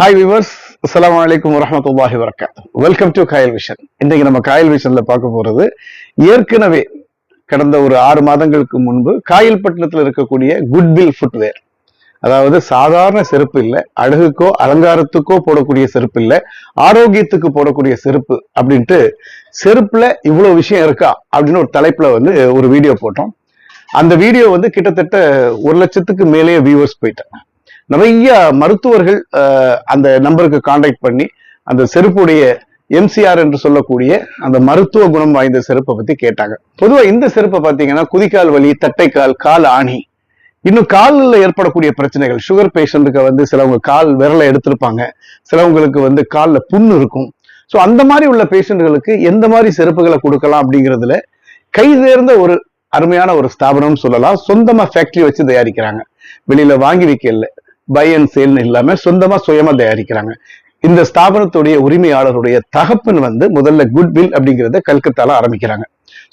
Hi viewers, அஸ்ஸலாமு அலைக்கும் வரஹ்மத்துல்லாஹி வபரகாத்துஹு. Welcome to Kayal vision. இன்னைக்கு நம்ம காயல் விஷன்ல பார்க்க போறது, ஏற்கனவே கடந்த ஒரு 6 மாதங்களுக்கு முன்பு காயல்பட்டினத்தில் இருக்கக்கூடிய குட்வில் ஃபுட்வேர், அதாவது சாதாரண செருப்பு இல்லை, அழகுக்கோ அலங்காரத்துக்கோ போடக்கூடிய செருப்பு இல்லை, ஆரோக்கியத்துக்கு போடக்கூடிய செருப்பு அப்படின்ட்டு செருப்புல இவ்வளவு விஷயம் இருக்கா அப்படின்னு ஒரு தலைப்புல ஒரு வீடியோ போட்டோம். அந்த வீடியோ கிட்டத்தட்ட 1 லட்சத்துக்கு மேலேயே வியூவர்ஸ் போயிட்டாங்க. நிறைய மருத்துவர்கள் அந்த நம்பருக்கு கான்டாக்ட் பண்ணி அந்த செருப்புடைய எம்சிஆர் என்று சொல்லக்கூடிய அந்த மருத்துவ குணம் வாய்ந்த செருப்பை பத்தி கேட்டாங்க. பொதுவா இந்த செருப்பை பார்த்தீங்கன்னா குதிக்கால் வலி, தட்டைக்கால், கால் ஆணி, இன்னும் காலில் ஏற்படக்கூடிய பிரச்சனைகள், சுகர் பேஷண்ட்டுக்கு சிலவங்க கால் விரலை எடுத்திருப்பாங்க, சிலவங்களுக்கு காலில் புண்ணு இருக்கும். ஸோ அந்த மாதிரி உள்ள பேஷண்ட்களுக்கு எந்த மாதிரி செருப்புகளை கொடுக்கலாம் அப்படிங்கிறதுல கை தேர்ந்த ஒரு அருமையான ஒரு ஸ்தாபனம் சொல்லலாம். சொந்தமா ஃபேக்டரி வச்சு தயாரிக்கிறாங்க, வெளியில வாங்கி வைக்கல, பை அண்ட் சேல்னு இல்லாம சொந்தமா சுயமா தயாரிக்கிறாங்க. இந்த ஸ்தாபனத்துடைய உரிமையாளருடைய தகப்பன் முதல்ல குட்வில் அப்படிங்கிறத கல்கத்தால ஆரம்பிக்கிறாங்க.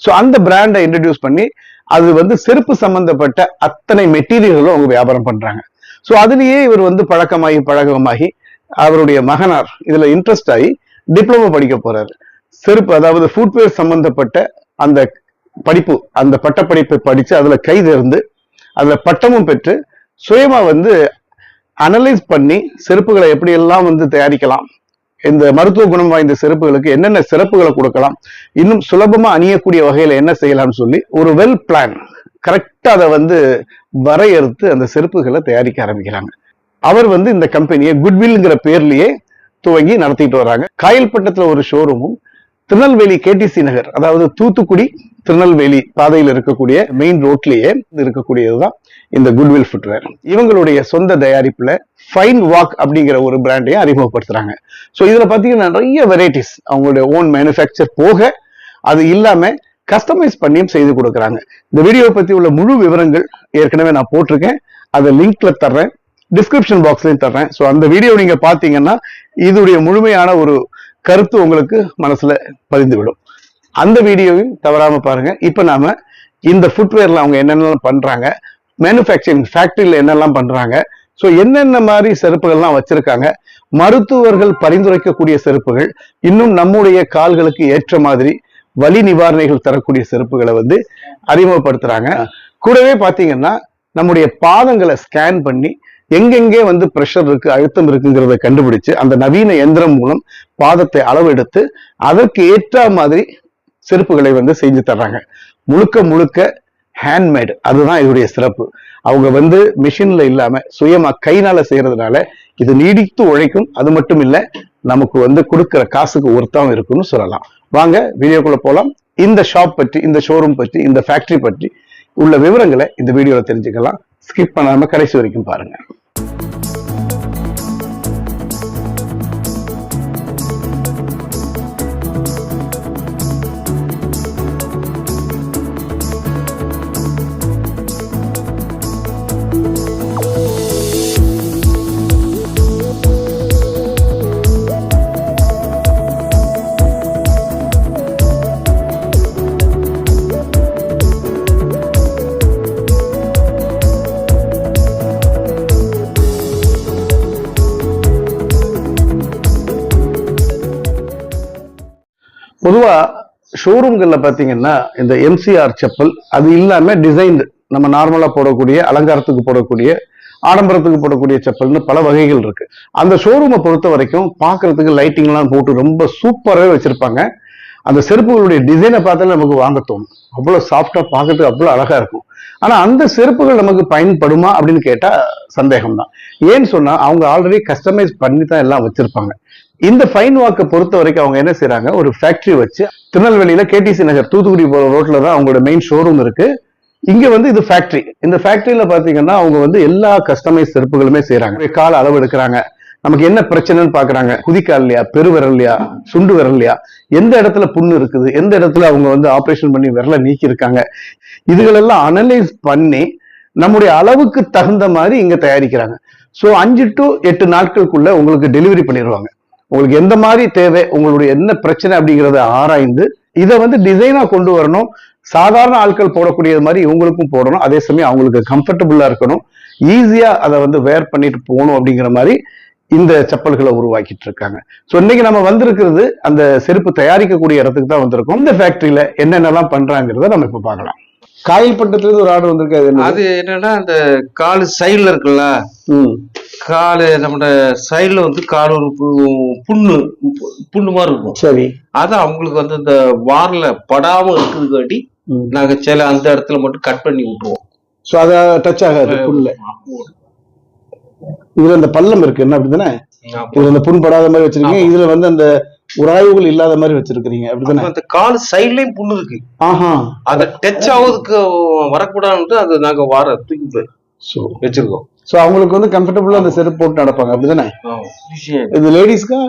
ஸோ அந்த பிராண்டை இன்ட்ரடியூஸ் பண்ணி அது செருப்பு சம்பந்தப்பட்ட அத்தனை மெட்டீரியல்களும் அவங்க வியாபாரம் பண்றாங்க. ஸோ அதுலயே இவர் பழக்கமாகி அவருடைய மகனார் இதுல இன்ட்ரெஸ்ட் ஆகி டிப்ளமோ படிக்க போறாரு. செருப்பு, அதாவது ஃபுட்வேர் சம்பந்தப்பட்ட அந்த படிப்பு, அந்த பட்டப்படிப்பை படிச்சு அதுல கை தேர்ந்து அதுல பட்டமும் பெற்று சுயமா அனலைஸ் பண்ணி செருப்புகளை எப்படி எல்லாம் தயாரிக்கலாம், இந்த மருத்துவ குணம் வாய்ந்த செருப்புகளுக்கு என்னென்ன சிறப்புகளை கொடுக்கலாம், இன்னும் சுலபமா அணியக்கூடிய வகையில என்ன செய்யலாம்னு சொல்லி ஒரு வெல் பிளான் கரெக்டா அதை வரையறுத்து அந்த செருப்புகளை தயாரிக்க ஆரம்பிக்கிறாங்க. அவர் இந்த கம்பெனியை குட்வில்ங்கிற பேர்லயே துவங்கி நடத்திட்டு வர்றாங்க. காயல்பட்டத்துல ஒரு ஷோரூமும், திருநெல்வேலி கேடிசி நகர், அதாவது தூத்துக்குடி திருநெல்வேலி பாதையில் இருக்கக்கூடிய மெயின் ரோட்லயே இருக்கக்கூடியதுதான் இந்த குட்வில் ஃபுட்வேர். இவங்களுடைய சொந்த தயாரிப்புல ஃபைன் வாக் அப்படிங்கிற ஒரு பிராண்டையும் அறிமுகப்படுத்துறாங்க. ஸோ இதுல பாத்தீங்கன்னா நிறைய வெரைட்டிஸ், அவங்களுடைய ஓன் மேனுஃபேக்சர் போக அது இல்லாம கஸ்டமைஸ் பண்ணியும் செய்து கொடுக்குறாங்க. இந்த வீடியோ பத்தி உள்ள முழு விவரங்கள் ஏற்கனவே நான் போட்டிருக்கேன், அதை லிங்க்ல தர்றேன், டிஸ்கிரிப்ஷன் பாக்ஸ்லயும் தர்றேன். ஸோ அந்த வீடியோ நீங்க பாத்தீங்கன்னா இதோடைய முழுமையான ஒரு கருத்து உங்களுக்கு மனசுல பதிந்துவிடும். அந்த வீடியோவையும் தவறாம பாருங்க. இப்ப நாம இந்த ஃபுட்வேர்ல அவங்க என்னென்னலாம் பண்றாங்க, மேனுஃபேக்சரிங் ஃபேக்டரியில என்னெல்லாம் பண்றாங்க, ஸோ என்னென்ன மாதிரி செருப்புகள்லாம் வச்சிருக்காங்க, மருத்துவர்கள் பரிந்துரைக்கக்கூடிய செருப்புகள், இன்னும் நம்முடைய கால்களுக்கு ஏற்ற மாதிரி வலி நிவாரணிகள் தரக்கூடிய செருப்புகளை அறிமுகப்படுத்துறாங்க. கூடவே பாத்தீங்கன்னா நம்முடைய பாதங்களை ஸ்கேன் பண்ணி எங்கெங்கே பிரஷர் இருக்கு, அழுத்தம் இருக்குங்கிறத கண்டுபிடிச்சு அந்த நவீன எந்திரம் மூலம் பாதத்தை அளவெடுத்து அதற்கு ஏற்ற மாதிரி செருப்புகளை செஞ்சு தர்றாங்க. முழுக்க முழுக்க ஹேண்ட்மேடு, அதுதான் இதோடைய சிறப்பு. அவங்க மிஷின்ல இல்லாம சுயமா கைனால செய்யறதுனால இது நீடித்து உழைக்கும். அது மட்டும் இல்ல, நமக்கு கொடுக்கிற காசுக்கு ஒருத்தாவும் இருக்குன்னு சொல்லலாம். வாங்க வீடியோக்குள்ள போலாம். இந்த ஷாப் பற்றி, இந்த ஷோரூம் பற்றி, இந்த ஃபேக்டரி பற்றி உள்ள விவரங்களை இந்த வீடியோல தெரிஞ்சுக்கலாம். ஸ்கிப் பண்ணாம கடைசி வரைக்கும் பாருங்க. பொதுவா ஷோரூம்கள்ல பாத்தீங்கன்னா இந்த எம்சிஆர் செப்பல், அது இல்லாம டிசைன், நம்ம நார்மலா போடக்கூடிய, அலங்காரத்துக்கு போடக்கூடிய, ஆடம்பரத்துக்கு போடக்கூடிய செப்பல்னு பல வகைகள் இருக்கு. அந்த ஷோரூமை பொறுத்த வரைக்கும் பாக்குறதுக்கு லைட்டிங் எல்லாம் போட்டு ரொம்ப சூப்பராகவே வச்சிருப்பாங்க. அந்த செருப்புகளுடைய டிசைனை பார்த்தாலே நமக்கு வாங்க தோணும். அவ்வளவு சாஃப்டா பார்க்கறதுக்கு அவ்வளவு அழகா இருக்கும். ஆனா அந்த செருப்புகள் நமக்கு பயன்படுமா அப்படின்னு கேட்டா சந்தேகம் தான். ஏன்னு சொன்னா அவங்க ஆல்ரெடி கஸ்டமைஸ் பண்ணி தான் எல்லாம் வச்சிருப்பாங்க. இந்த ஃபைன் வாக்கை பொறுத்த வரைக்கும் அவங்க என்ன செய்யறாங்க, ஒரு ஃபேக்டரி வச்சு திருநெல்வேலியில கேடிசி நகர் தூத்துக்குடி போற ரோட்ல தான் அவங்களோட மெயின் ஷோரூம் இருக்கு. இங்க இது ஃபேக்டரி. இந்த ஃபேக்டரியில பாத்தீங்கன்னா அவங்க எல்லா கஸ்டமைஸ் செருப்புகளுமே செய்யறாங்க. கால அளவு எடுக்கிறாங்க, நமக்கு என்ன பிரச்சனைன்னு பாக்குறாங்க, குதிக்கால்லையா, பெருவிரல்லையா, சுண்டு விரல்லையா, எந்த இடத்துல புண்ணு இருக்குது, எந்த இடத்துல அவங்க ஆபரேஷன் பண்ணி விரலை நீக்கி இருக்காங்க, இதுகளெல்லாம் அனலைஸ் பண்ணி நம்முடைய அளவுக்கு தகுந்த மாதிரி இங்க தயாரிக்கிறாங்க. ஸோ 5 to 8 நாட்களுக்குள்ள உங்களுக்கு டெலிவரி பண்ணிடுவாங்க. உங்களுக்கு எந்த மாதிரி தேவை, உங்களுடைய என்ன பிரச்சனை அப்படிங்கிறத ஆராய்ந்து இதை டிசைனா கொண்டு வரணும். சாதாரண ஆட்கள் போடக்கூடியது மாதிரி இவங்களுக்கும் போடணும், அதே சமயம் அவங்களுக்கு கம்ஃபர்டபுளா இருக்கணும், ஈஸியா அதை வேர் பண்ணிட்டு போகணும் அப்படிங்கிற மாதிரி இந்த செப்பல்களை உருவாக்கிட்டு இருக்காங்க. ஸோ இன்னைக்கு நம்ம வந்திருக்கிறது அந்த செருப்பு தயாரிக்கக்கூடிய இடத்துக்கு தான் வந்திருக்கோம். இந்த ஃபேக்டரியில என்னென்னலாம் பண்றாங்கிறத நம்ம இப்ப பார்க்கலாம். காயல்பட்டத்துல இருந்து ஒரு ஆர்டர் வந்திருக்காது. அது என்னன்னா அந்த காலு சைடுல இருக்குல்ல, காலு நம்மளோட சைடுல வந்து கால் ஒரு புண்ணு புண்ணு மாதிரி இருக்கும். சரி, அது அவங்களுக்கு வந்து இந்த வாரில் படாம இருக்கிறதுக்காட்டி நாங்க சில அந்த இடத்துல மட்டும் கட் பண்ணி விட்டுருவோம். ஸோ அதை டச் ஆகாது புண்ணுல. இதுல அந்த பள்ளம் இருக்கு என்ன அப்படிதானே? இதுல அந்த புண் படாத மாதிரி வச்சிருக்கீங்க. இதுல வந்து அந்த உராய்வுகள் இல்லாத மாதிரி வச்சிருக்கீங்க அப்படிதானே? அந்த கால் சைட்லயும் புண்ணு இருக்கு. அத டச் ஆகுறதுக்கு வரக்கூடாதுன்னு அது நாங்க வார தூக்கி வச்சிருக்கோம். சோ அவங்களுக்கு வந்து கம்ஃபர்டபுளா அந்த செருப்பு போட்டு நடப்பாங்க அப்படிதானே? இது லேடிஸ்க்கா?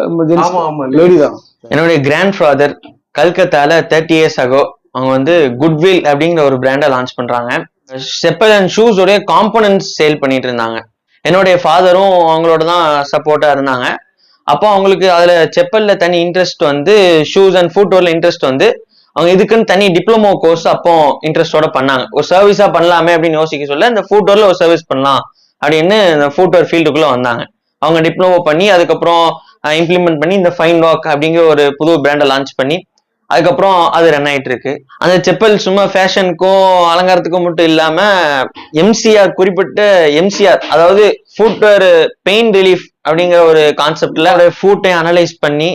லேடி தான். என்னுடைய கிராண்ட் ஃபாதர் கல்கத்தால 30 years ago அவங்க வந்து குட்வில் அப்படிங்கிற ஒரு பிராண்டை லான்ச் பண்றாங்க. செப்பல் அண்ட் ஷூஸ் உடைய காம்போனன்ட்ஸ் சேல் பண்ணிட்டு இருந்தாங்க. என்னுடைய ஃபாதரும் அவங்களோட தான் சப்போர்ட்டா இருந்தாங்க. அப்போ அவங்களுக்கு அதுல செப்பல்ல தனி இன்ட்ரெஸ்ட் வந்து ஷூஸ் அண்ட் ஃபுட்வேர்ல இன்ட்ரெஸ்ட் வந்து அவங்க இதுக்குன்னு தனி டிப்ளமோ கோர்ஸ் அப்போ இன்ட்ரெஸ்டோட பண்ணாங்க. ஒரு சர்வீஸா பண்ணலாமே அப்படின்னு யோசிக்க சொல்ல இந்த ஃபுட்வேர்ல ஒரு சர்வீஸ் பண்ணலாம் அப்படின்னு இந்த ஃபுட்வேர் ஃபீல்டுக்குள்ள வந்தாங்க. அவங்க டிப்ளமோ பண்ணி அதுக்கப்புறம் இம்ப்ளிமெண்ட் பண்ணி இந்த ஃபைன் வாக் அப்படிங்கிற ஒரு புது பிராண்டை லான்ச் பண்ணி அதுக்கப்புறம் அது ரன் ஆயிட்டு இருக்கு. அந்த செப்பல் சும்மா ஃபேஷனுக்கும் அலங்காரத்துக்கும் மட்டும் இல்லாம எம்சிஆர் குறிப்பிட்ட எம்சிஆர் அதாவது ஃபுட்வேர் பெயின் ரிலீஃப் அப்படிங்கிற ஒரு கான்செப்ட்ல ஃபுட்டை அனலைஸ் பண்ணி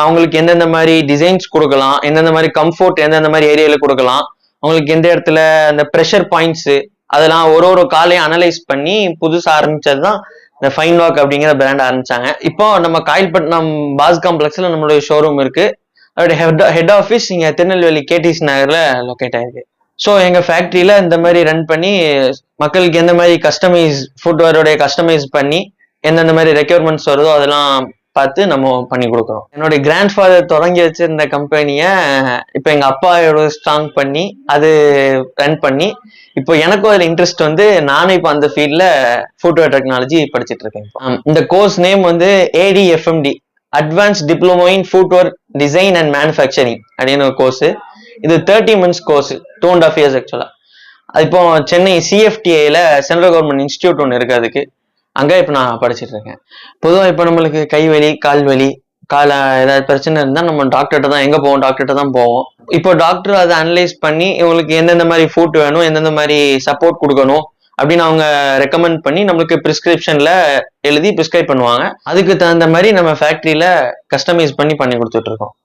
அவங்களுக்கு எந்தெந்த மாதிரி டிசைன்ஸ் கொடுக்கலாம், எந்தெந்த மாதிரி கம்ஃபோர்ட் எந்தெந்த மாதிரி ஏரியால கொடுக்கலாம், அவங்களுக்கு எந்த இடத்துல அந்த ப்ரெஷர் பாயிண்ட்ஸ் அதெல்லாம் ஒரு காலையும் அனலைஸ் பண்ணி புதுசா ஆரம்பிச்சதுதான் இந்த ஃபைன் வாக் அப்படிங்கிற பிராண்ட் ஆரம்பிச்சாங்க. இப்போ நம்ம காயல்பட்டினம் பாஸ் காம்ப்ளெக்ஸ்ல நம்மளுடைய ஷோரூம் இருக்கு. அதோட ஹெட் ஆஃபீஸ் இங்க திருநெல்வேலி கேடிசி நகர்ல லொக்கேட் ஆயிருக்கு. ஸோ எங்க ஃபேக்டரியில இந்த மாதிரி ரன் பண்ணி மக்களுக்கு எந்த மாதிரி கஸ்டமைஸ் ஃபுட்வேரோடைய கஸ்டமைஸ் பண்ணி எந்தெந்த மாதிரி ரெக்யர்மெண்ட்ஸ் வருதோ அதெல்லாம் பார்த்து நம்ம பண்ணி கொடுக்குறோம். என்னுடைய கிராண்ட் ஃபாதர் தொடங்கி வச்சிருந்த கம்பெனிய இப்போ எங்க அப்பாவோட ஸ்ட்ராங் பண்ணி அது ரன் பண்ணி இப்போ எனக்கும் அதுல இன்ட்ரெஸ்ட் வந்து நானும் இப்போ அந்த ஃபீல்ட்ல ஃபுட்வேர் டெக்னாலஜி படிச்சுட்டு இருக்கேன். இந்த கோர்ஸ் நேம் வந்து ADFMD advance diploma in footwear design and manufacturing அப்படின்னு ஒரு கோர்ஸ். இது 30 months கோர்ஸ், 2.5 years ஆக்சுவலா. இப்போ சென்னை CFTIல சென்ட்ரல் கவர்மெண்ட் இன்ஸ்டிடியூட் ஒன்று இருக்கு, அதுக்கு அங்க இப்போ நான் படிச்சுட்டு இருக்கேன். பொதுவாக இப்போ நம்மளுக்கு கை வலி கால் வலி ஏதாவது பிரச்சனை இருந்தால் நம்ம டாக்டர்கிட்ட தான் எங்க போவோம், டாக்டர்கிட்ட தான் போவோம். இப்போ டாக்டர் அதை அனலைஸ் பண்ணி இவங்களுக்கு எந்தெந்த மாதிரி ஃபுட் வேணும், எந்தெந்த மாதிரி சப்போர்ட் கொடுக்கணும் அப்படின்னு அவங்க ரெக்கமெண்ட் பண்ணி நம்மளுக்கு பிரிஸ்கிரிப்ஷன்ல எழுதி பிரிஸ்கிரைப் பண்ணுவாங்க. அதுக்கு தகுந்த மாதிரி நம்ம ஃபேக்டரியில கஸ்டமைஸ் பண்ணி கொடுத்துட்டு இருக்கோம்.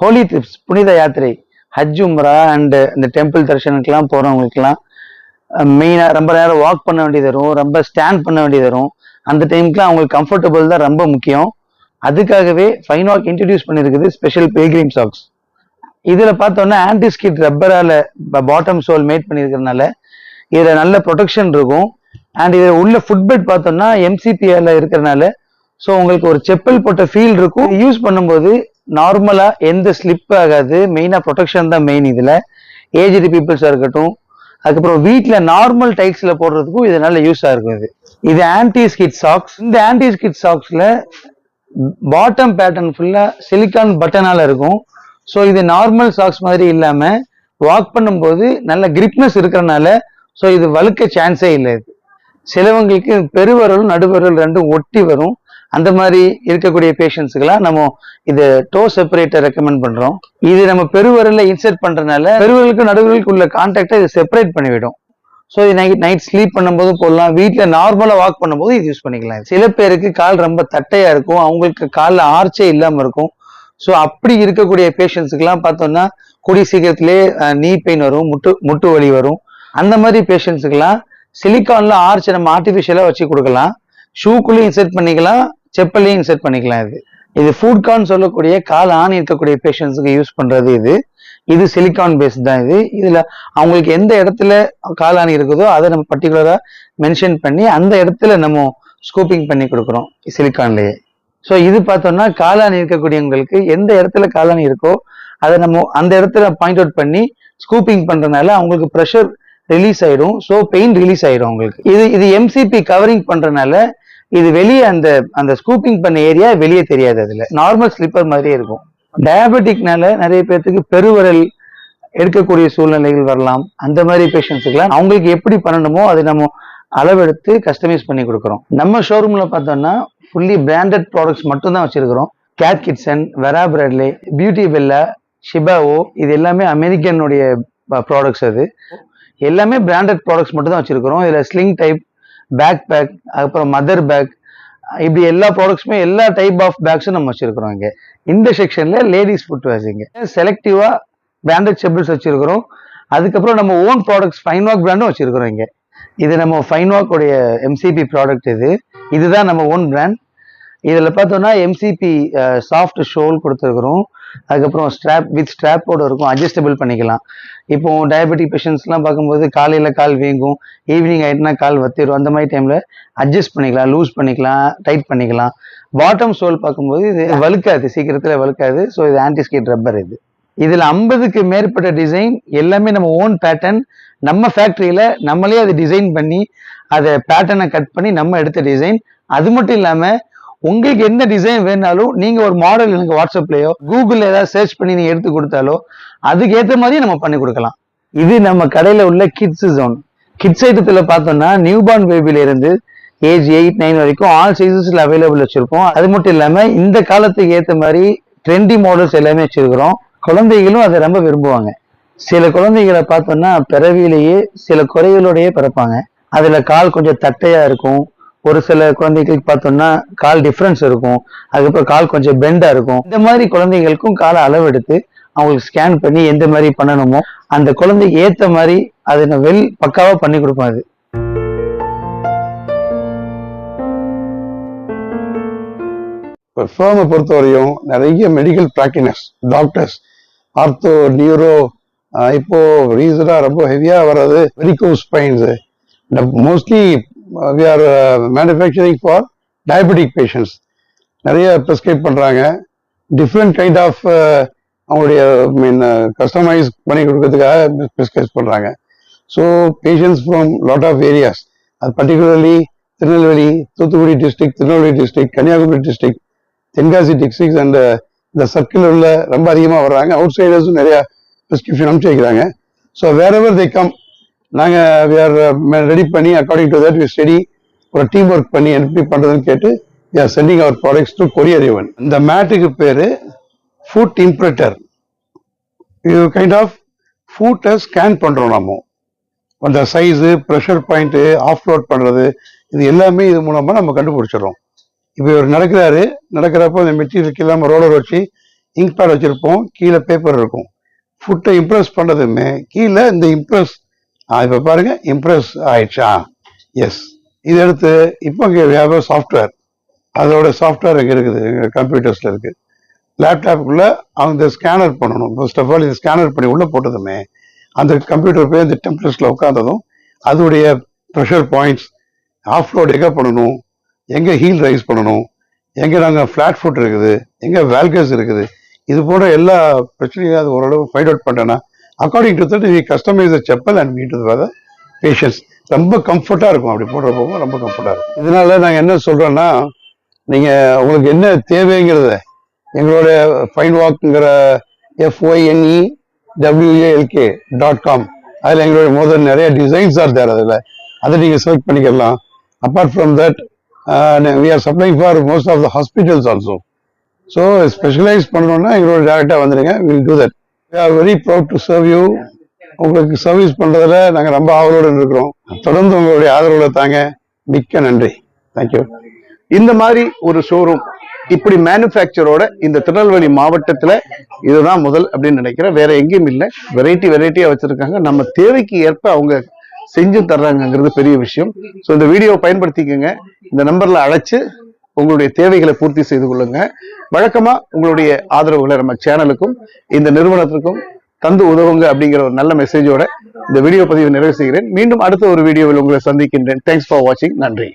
ஹோலி ட்ரிப்ஸ் புனித யாத்திரை ஹஜ் உம்ரா அண்ட் இந்த டெம்பிள் தரிசனத்துக்குலாம் போறவங்களுக்குலாம் மெயினா ரொம்ப நேரம் வாக் பண்ண வேண்டியது வரும், ரொம்ப ஸ்டாண்ட் பண்ண வேண்டியது வரும். அந்த டைமுக்குலாம் அவங்களுக்கு கம்ஃபர்டபுள் தான் ரொம்ப முக்கியம். அதுக்காகவே ஃபைன் வாக் இன்ட்ரடியூஸ் பண்ணியிருக்குது ஸ்பெஷல் பில்கிரிம் சாக்ஸ். இதுல பார்த்தோன்னா ஆன்டி ஸ்கிட் ரப்பரால பாட்டம் சோல் மேட் பண்ணியிருக்கிறதுனால இதுல நல்ல ப்ரொடெக்ஷன் இருக்கும். அண்ட் இதுல உள்ள ஃபுட்பெட் பார்த்தோம்னா MCPL இருக்கிறதுனால ஸோ உங்களுக்கு ஒரு செப்பல் போட்ட ஃபீல் இருக்கும். யூஸ் பண்ணும்போது நார்மலா எந்த ஸ்லிப் ஆகாது. மெயினா ப்ரொடெக்ஷன் தான் மெயின். இதுல ஏஜ்டு பீப்புள்ஸா இருக்கட்டும், அதுக்கப்புறம் வீட்டுல நார்மல் டைல்ஸ்ல போடுறதுக்கும் இது நல்ல யூஸா இருக்கும். இது ஆன்டி ஸ்கிட் சாக்ஸ். இந்த ஆன்டி ஸ்கிட் சாக்ஸ்ல பாட்டம் பேட்டர்ன் ஃபுல்லா சிலிக்கான் பட்டனால இருக்கும். ஸோ இது நார்மல் சாக்ஸ் மாதிரி இல்லாம வாக் பண்ணும்போது நல்ல கிரிப்னஸ் இருக்கிறனால ஸோ இது வழுக்க சான்ஸே இல்லை. இது சிலவங்களுக்கு பெருவரலும் நடுவரல் ரெண்டும் ஒட்டி வரும். அந்த மாதிரி இருக்கக்கூடிய பேஷண்ட்ஸுக்கெல்லாம் நம்ம இது டோ செப்பரேட்டர் ரெக்கமெண்ட் பண்றோம். இது நம்ம பெருவரல்ல இன்சர்ட் பண்றதுனால பெருவரலுக்கு நடுவரலுக்கு உள்ள கான்டாக்டை இது செப்பரேட் பண்ணிவிடும். ஸோ இது நைட் ஸ்லீப் பண்ணும்போது போடலாம், வீட்டில் நார்மலா வாக் பண்ணும்போது இது யூஸ் பண்ணிக்கலாம். சில பேருக்கு கால் ரொம்ப தட்டையா இருக்கும், அவங்களுக்கு காலில் ஆர்ச்சே இல்லாம இருக்கும். ஸோ அப்படி இருக்கக்கூடிய பேஷண்ட்ஸுக்கெல்லாம் பார்த்தோம்னா கூடிய சீக்கிரத்திலே நீ பெயின் வரும், முட்டு வலி வரும். அந்த மாதிரி பேஷண்ட்ஸுக்கெல்லாம் சிலிக்கான்ல ஆர்ச் நம்ம ஆர்டிஃபிஷியலா வச்சு கொடுக்கலாம். ஷூக்குள்ளேயும் இன்சர்ட் பண்ணிக்கலாம், செப்பல்லையும் இன்சர்ட் பண்ணிக்கலாம். இது ஃபுட் கார்ன் சொல்லக்கூடிய கால் ஆணி இருக்கக்கூடிய பேஷண்ட்ஸுக்கு யூஸ் பண்றது. இது சிலிக்கான் பேஸ்ட் தான். இதுல அவங்களுக்கு எந்த இடத்துல காலாணி இருக்குதோ அதை நம்ம பர்டிகுலரா மென்ஷன் பண்ணி அந்த இடத்துல நம்ம ஸ்கூப்பிங் பண்ணி கொடுக்குறோம் சிலிக்கான்லயே. ஸோ இது பார்த்தோம்னா காலாணி இருக்கக்கூடியவங்களுக்கு எந்த இடத்துல காலாணி இருக்கோ அதை நம்ம அந்த இடத்துல பாயிண்ட் அவுட் பண்ணி ஸ்கூப்பிங் பண்றதுனால அவங்களுக்கு ப்ரெஷர் ரிலீஸ் ஆயிடும். ஸோ பெயின் ரிலீஸ் ஆயிடும் அவங்களுக்கு. இது எம்சிபி கவரிங் பண்றதுனால இது வெளியே அந்த ஸ்கூப்பிங் பண்ண ஏரியா வெளியே தெரியாது. அதுல நார்மல் ஸ்லிப்பர் மாதிரியே இருக்கும். டயபெட்டிக்னால நிறைய பேர்த்துக்கு பெருவிரல் எடுக்கக்கூடிய சூழ்நிலைகள் வரலாம். அந்த மாதிரி பேஷண்ட்ஸுக்குலாம் அவங்களுக்கு எப்படி பண்ணணுமோ அதை நம்ம அளவெடுத்து கஸ்டமைஸ் பண்ணி கொடுக்குறோம். நம்ம ஷோரூம்ல பார்த்தோம்னா ஃபுல்லி பிராண்டட் ப்ராடக்ட்ஸ் மட்டும் தான் வச்சிருக்கிறோம். Gate kitchen, Vera பிராட்லே, beauty Bella, ஷிபாவோ, இது எல்லாமே அமெரிக்கனுடைய ப்ராடக்ட்ஸ். அது எல்லாமே பிராண்டட் ப்ராடக்ட்ஸ் மட்டும் தான் வச்சிருக்கிறோம். இதுல ஸ்லிங் டைப், பேக் பேக், அதுக்கப்புறம் மதர் பேக், இப்படி எல்லா ப்ராடக்ட்ஸுமே எல்லா டைப் ஆஃப் பேக்ஸும் நம்ம வச்சிருக்கிறோம். இங்க இந்த செக்ஷன்ல லேடிஸ் ஃபுட்வேர்ஸ், இங்க செலக்டிவா பிராண்டட் செப்பிள்ஸ் வச்சிருக்கிறோம். அதுக்கப்புறம் நம்ம ஓன் ப்ராடக்ட்ஸ் ஃபைன் வாக் பிராண்டும் வச்சிருக்கிறோம். இங்க இது நம்ம ஃபைன் வாக் உடைய எம்சிபி ப்ராடக்ட். இதுதான் நம்ம ஓன் பிராண்ட். இதுல பார்த்தோம்னா எம்சிபி சாஃப்ட் ஷோல் கொடுத்துருக்குறோம். அதுக்கப்புறம் ஸ்ட்ராப் வித் ஸ்ட்ராப்போட இருக்கும், அட்ஜஸ்டபிள் பண்ணிக்கலாம். இப்போ டயபெட்டிக் பேஷண்ட்ஸ்லாம் பார்க்கும்போது காலையில கால் வீங்கும், ஈவினிங் ஆயிட்டுனா கால் வத்திரும். அந்த மாதிரி டைம்ல அட்ஜஸ்ட் பண்ணிக்கலாம், லூஸ் பண்ணிக்கலாம், டைட் பண்ணிக்கலாம். பாட்டம் சோல் பார்க்கும்போது இது வழுக்காது, சீக்கிரத்துல வழுக்காது. ஸோ இது ஆன்டி ஸ்கிட் ரப்பர். இதுல 50க்கு மேற்பட்ட டிசைன், எல்லாமே நம்ம ஓன் பேட்டர்ன். நம்ம ஃபேக்டரியில நம்மளே அதை டிசைன் பண்ணி அதை பேட்டர்னை கட் பண்ணி நம்ம எடுத்த டிசைன். அது மட்டும் இல்லாம உங்களுக்கு என்ன டிசைன் வேணாலும் நீங்க ஒரு மாடல் எனக்கு வாட்ஸ்அப்லயோ கூகுள்ல ஏதாவது சர்ச் பண்ணி நீங்க எடுத்து கொடுத்தாலோ அதுக்கு ஏற்ற மாதிரி நம்ம பண்ணி கொடுக்கலாம். இது நம்ம கடையில உள்ள கிட்ஸ் ஜோன். கிட்ஸ் ஐட்டத்துல பார்த்தோம்னா நியூபார்ன் பேபில இருந்து ஏஜ் 8-9 வரைக்கும் ஆல் சைசஸ்ல அவைலபிள் வச்சிருப்போம். அது மட்டும் இல்லாம இந்த காலத்துக்கு ஏற்ற மாதிரி ட்ரெண்டி மாடல்ஸ் எல்லாமே வச்சிருக்கிறோம். குழந்தைகளும் அதை ரொம்ப விரும்புவாங்க. சில குழந்தைகளை பார்த்தோம்னா பிறவியிலேயே சில குறைகளோடையே பிறப்பாங்க. அதுல கால் கொஞ்சம் தட்டையா இருக்கும். ஒரு சில குழந்தைகளுக்கு பார்த்தோம்னா கால் டிஃபரன்ஸ் இருக்கும். அதுக்கப்புறம் கால் கொஞ்சம் பெண்டா இருக்கும். இந்த மாதிரி குழந்தைகளுக்கும் காலை அளவெடுத்து அவங்களுக்கு ஸ்கேன் பண்ணி எந்த மாதிரி பண்ணணுமோ அந்த குழந்தைக்கு ஏத்த மாதிரி அதை பக்காவா பண்ணி கொடுப்போம். அது ஃபேமை பொறுத்தவரையும் நிறைய medical practitioners doctors, ortho, neuro, இப்போ ரீசனா ரொம்ப ஹெவியா வர்றது varicose spines. Mostly we are manufacturing for diabetic patients. நிறைய ப்ரிஸ்கிரைப் பண்றாங்க. டிஃப்ரெண்ட் கைண்ட் ஆஃப் அவங்களுடைய கஸ்டமைஸ் பண்ணி கொடுக்கறதுக்காக ப்ரிஸ்கிரைப் பண்றாங்க. So patients from lot of areas, அது particularly Tirunelveli, Thoothukudi district, Tirunelveli district, Kanyakumari district, Tenkasi district and இந்த சர்க்கிள் உள்ள ரொம்ப அதிகமாக வர்றாங்க. அவுட் சைடர்ஸும் நிறைய ப்ரிஸ்கிரிப்ஷன் அனுப்பிச்சு வைக்கிறாங்க. So wherever they come, நாங்கள் we are ரெடி பண்ணி according to that we study ஒரு டீம் ஒர்க் பண்ணி எப்படி பண்ணுறதுன்னு கேட்டு we are sending our products to courier even. இந்த மேட்டுக்கு பேர் ஃபுட் இம்ப்ரெட்டர். இது கைண்ட் ஆஃப் ஃபுட்டை ஸ்கேன் பண்ணுறோம். நம்ம அந்த size, pressure point, off load பண்ணுறது, இது எல்லாமே இது மூலமாக நம்ம கண்டுபிடிச்சிடறோம். இப்போ இவர் நடக்கிறப்போ இந்த மெட்டீரியலுக்கு இல்லாமல் ரோலர் வச்சு இங்க் பேட் வச்சுருப்போம், கீழே பேப்பர் இருக்கும். ஃபுட்டை இம்ப்ரெஸ் பண்ணுறதுமே கீழே இந்த இம்ப்ரெஸ், இப்போ பாருங்க இம்ப்ரெஸ் ஆயிடுச்சா, எஸ். இது எடுத்து இப்போ இங்கே சாஃப்ட்வேர், அதோட சாஃப்ட்வேர் இங்கே இருக்குது, எங்கள் கம்ப்யூட்டர்ஸில் இருக்குது. லேப்டாப்புக்குள்ளே அவங்க ஸ்கேனர் பண்ணணும். ஃபர்ஸ்ட் ஆஃப் ஆல் இது ஸ்கேனர் பண்ணி உள்ளே போட்டதுமே அந்த கம்ப்யூட்டர் போய் அந்த டெம்ப்ளேட்ஸில் உட்காந்ததும் அதோடைய ப்ரெஷர் பாயிண்ட்ஸ், ஆஃப் லோட் எங்கே பண்ணணும், எங்கே ஹீல் ரைஸ் பண்ணணும், எங்கே நாங்கள் ஃப்ளாட் ஃபுட் இருக்குது, எங்கே வேல்கஸ் இருக்குது, இது போன்ற எல்லா பிரச்சனையும் அது ஓரளவு ஃபைண்ட் அவுட் பண்ணிட்டேன்னா according to that we customise the chappal and meet the patients. ரொம்ப கம்ஃபர்ட்டாக இருக்கும். அப்படி போடுற போகும் ரொம்ப கம்ஃபர்ட்டாக இருக்கும். இதனால நாங்கள் என்ன சொல்கிறோன்னா, நீங்கள் உங்களுக்கு என்ன தேவைங்கிறத எங்களுடைய ஃபைன் வாக்குங்கிற FYNEWALK.com அதில் எங்களுடைய முதல் நிறைய டிசைன்ஸ் ஆர் தேர். அதை நீங்கள் செலக்ட் பண்ணிக்கலாம். Apart from that we are supplying for most of the hospitals also. So specialise பண்ணணும்னா எங்களோட டேரெக்டாக வந்துடுங்க. Will do that. We are very proud to serve you. உங்களுக்கு சர்வீஸ் பண்ணுறதுல நாங்கள் ரொம்ப ஆவலோடு இருக்கிறோம். தொடர்ந்து உங்களுடைய ஆதரவுல தாங்க. மிக்க நன்றி. தேங்க்யூ. இந்த மாதிரி ஒரு ஷோரூம் இப்படி மேனுஃபேக்சரோட இந்த திருநெல்வேலி மாவட்டத்துல இதுதான் முதல் அப்படின்னு நினைக்கிறேன். வேற எங்கேயும் இல்லை. வெரைட்டியா வச்சிருக்காங்க. நம்ம தேவைக்கு ஏற்ப அவங்க செஞ்சு தர்றாங்கிறது பெரிய விஷயம். ஸோ இந்த வீடியோவை பயன்படுத்திக்கங்க. இந்த நம்பர்ல அழைச்சு உங்களுடைய தேவைகளை பூர்த்தி செய்து கொள்ளுங்க. வழக்கமா உங்களுடைய ஆதரவுகளை நம்ம சேனலுக்கும் இந்த நிறுவனத்திற்கும் தந்து உதவுங்க அப்படிங்கிற ஒரு நல்ல மெசேஜோட இந்த வீடியோ பதிவை நிறைவு செய்கிறேன். மீண்டும் அடுத்த ஒரு வீடியோவில் உங்களை சந்திக்கின்றேன். தேங்க்ஸ் ஃபார் வாட்சிங். நன்றி.